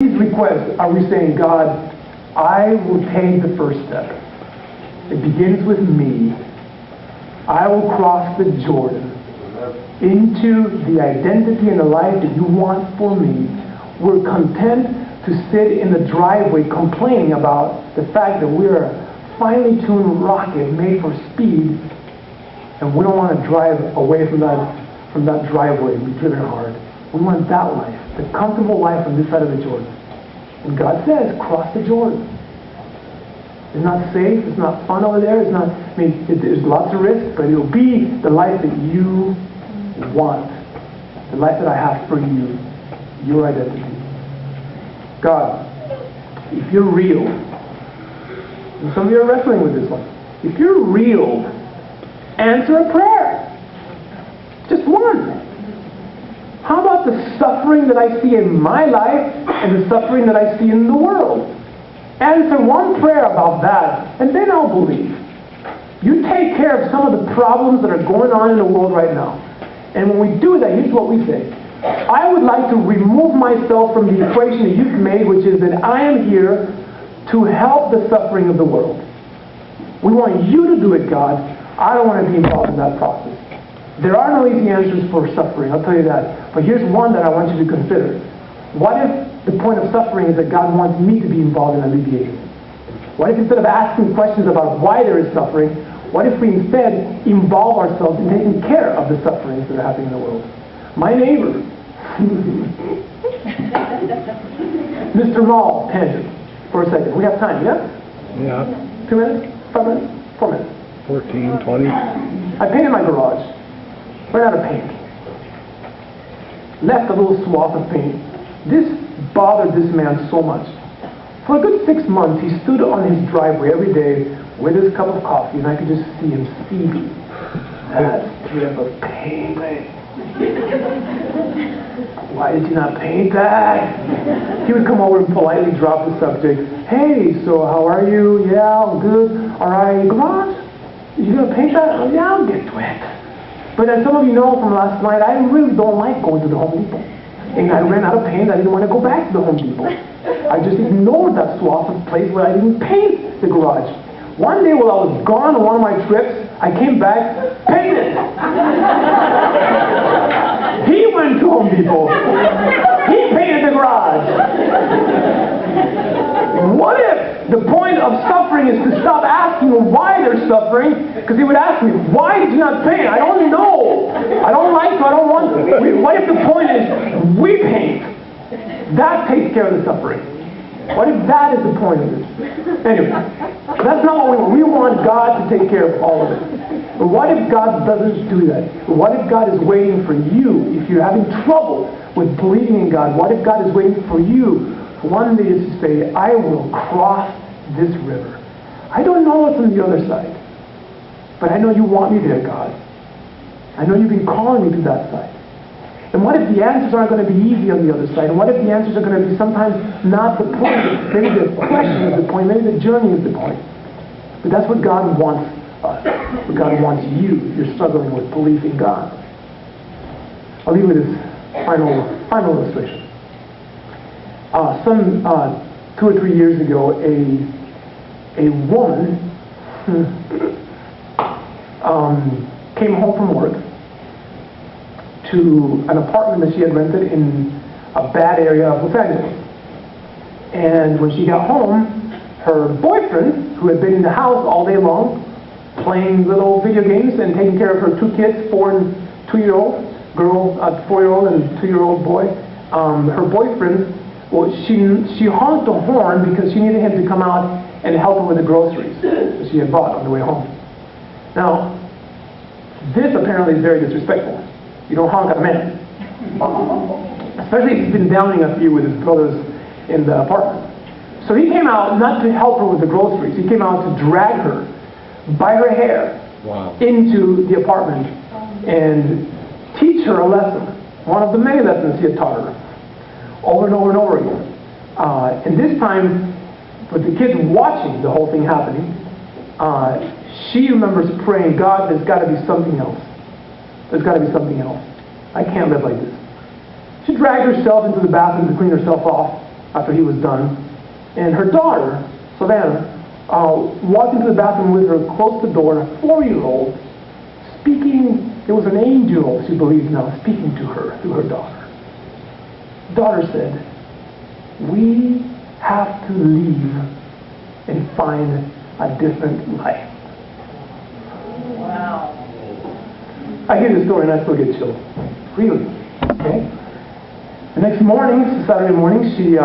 these requests are we saying, God, I will take the first step. It begins with me. I will cross the Jordan into the identity and the life that you want for me. We're content to sit in the driveway complaining about the fact that we're a finely tuned rocket made for speed, and we don't want to drive away from that driveway and be driven hard. We want that life, the comfortable life on this side of the Jordan. And God says, cross the Jordan. It's not safe, it's not fun over there, there's lots of risk, but it'll be the life that you want, the life that I have for you, your identity. God, if you're real, and some of you are wrestling with this one, if you're real, answer a prayer. Just one. How about the suffering that I see in my life and the suffering that I see in the world? Answer one prayer about that, and then I'll believe. You take care of some of the problems that are going on in the world right now. And when we do that, here's what we say. I would like to remove myself from the equation that you've made, which is that I am here to help the suffering of the world. We want you to do it, God. I don't want to be involved in that process. There are no easy answers for suffering, I'll tell you that. But here's one that I want you to consider. What if the point of suffering is that God wants me to be involved in alleviating it? What if instead of asking questions about why there is suffering, what if we instead involve ourselves in taking care of the sufferings that are happening in the world? My neighbor, Mr. Mall, tangent, for a second. We have time, yeah? Yeah. 2 minutes? 5 minutes? 4 minutes? 14, 20. I painted my garage. Ran out of paint. Left a little swath of paint. This bothered this man so much. For a good 6 months, he stood on his driveway every day with his cup of coffee, and I could just see him seething. That strip of paint. Why did you not paint that? He would come over and politely drop the subject. Hey, so how are you? Yeah, I'm good. All right, garage? You gonna paint that? Oh, yeah, I'll get to it. But as some of you know from last night, I really don't like going to the Home Depot. And I ran out of paint. I didn't want to go back to the Home Depot. I just ignored that swath of place where I didn't paint the garage. One day while I was gone on one of my trips, I came back, painted. He went to Home Depot. He painted the garage. What if the point of suffering is to stop asking them why they're suffering? Because he would ask me, why did you not paint? I don't know. I don't like to. I don't want to. What if the point is, we paint? That takes care of the suffering. What if that is the point of it? Anyway, that's not what we want. We want God to take care of all of it. But what if God doesn't do that? What if God is waiting for you? If you're having trouble with believing in God, what if God is waiting for you one day to say, I will cross this river. I don't know what's on the other side, but I know you want me there, God. I know you've been calling me to that side. And what if the answers aren't going to be easy on the other side? And what if the answers are going to be sometimes not the point? Maybe the question is the point. Maybe the journey is the point. But that's what God wants us. What God wants you if you're struggling with belief in God. I'll leave with this final illustration. Some 2 or 3 years ago, a woman came home from work to an apartment that she had rented in a bad area of Los Angeles. And when she got home, her boyfriend, who had been in the house all day long, playing little video games and taking care of her 2 kids, 4 and 2-year-old girl, 4-year-old and 2-year-old boy, her boyfriend, well, she honked the horn because she needed him to come out and help her with the groceries that she had bought on the way home. Now, this apparently is very disrespectful. You don't honk at a man. Especially if he's been downing a few with his brothers in the apartment. So he came out not to help her with the groceries. He came out to drag her by her hair into the apartment and teach her a lesson. One of the many lessons he had taught her. Over and over and over again. And this time, with the kids watching the whole thing happening, she remembers praying, God, there's got to be something else. There's got to be something else. I can't live like this. She dragged herself into the bathroom to clean herself off. after he was done. And her daughter, Savannah, walked into the bathroom with her, closed the door, and a 4-year-old speaking. It was an angel, she believes now, speaking to her through her daughter. Daughter said, "We have to leave and find a different life." Wow. I hear this story and I still get chilled. Really. Okay? The next morning, Saturday morning, she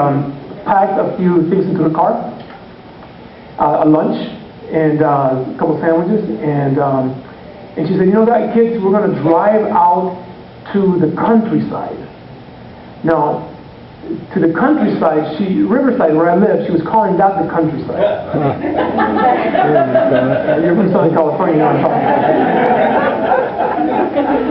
packed a few things into her car, a lunch and a couple sandwiches, and she said, "You know what, kids, we're going to drive out to the countryside." Now, to the countryside, Riverside, where I live, she was calling that the countryside. You're from Southern California, you know what I'm talking about.